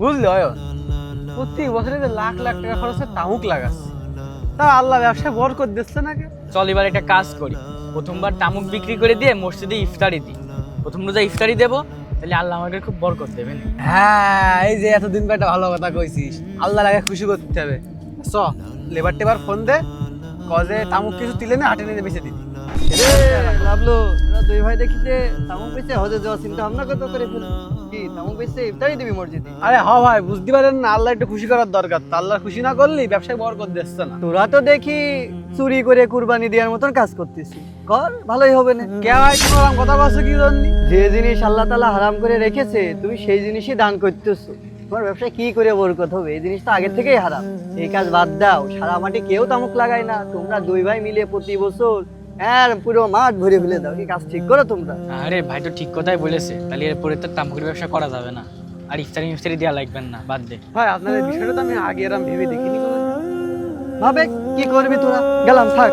বুঝলি অয়ন, প্রতি বছরে যে লাখ লাখ টাকা খরচে তামুক লাগাচ্ছে, তা আল্লাহ ব্যবসায় বরকত দিচ্ছে নাকি? চল এবার একটা কাজ করি, প্রথমবার তামুক বিক্রি করে দিয়ে মসজিদে ইফতারি দিই। প্রথম রোজা ইফতারি দেবো, তাহলে আল্লাহ আমাকে খুব বরকত দেবেন। হ্যাঁ, এই যে এতদিন পর একটা ভালো কথা কইছিস, আল্লাহ লাগে খুশি করতে হবে। চ লেবার টেবার ফোন দে, কজে তামুক কিছু তুলে না হাটে নিয়ে বেঁচে দিবি। লাভলো তোরা দুই ভাই দেখিতে তামুক বেচে হজে যাওয়ার চিন্তা ভাবনা কত করে ফেল কি তামুক বেচে ইফতারি দিবি মসজিদে? আরে হ ভাই, বুঝতে পারেন না, আল্লাহ একটু খুশি করার দরকার, তো আল্লাহ খুশি না করলি ব্যবসায় বরকত দিচ্ছে না। তোরা তো দেখি চুরি করে কুরবানি দেওয়ার মতন কাজ করতেছিস, কর ভালোই হবে না। কে ভাই তোমার আম কথা বলছো কি জন্যি? যে জিনিস আল্লাহ তাআলা হারাম করে রেখেছে তুমি সেই জিনিসই দান করতেছো, তোমার ব্যবসায় কি করে বরকত হবে? এই জিনিস তো আগে থেকেই হারাম, এই কাজ বাদ দাও। সারা মাঠে কেউ তামুক লাগায় না, তোমরা দুই ভাই মিলে প্রতি বছর পুরো মাঠ ভরে ফেলে দাও। এই কাজ ঠিক করো তোমরা? আরে ভাই তো ঠিক কথাই বলেছে, তাহলে এরপরে তো তামুকের ব্যবসা করা যাবে না, আর ইফতারি দেওয়া লাগবেন না, বাদ দে। ভাই আপনাদের বিষয়টা তো আমি আগে এরম ভেবে দেখিনি কোনোদিন। ভাবে কি করবি তোরা, গেলাম থাক।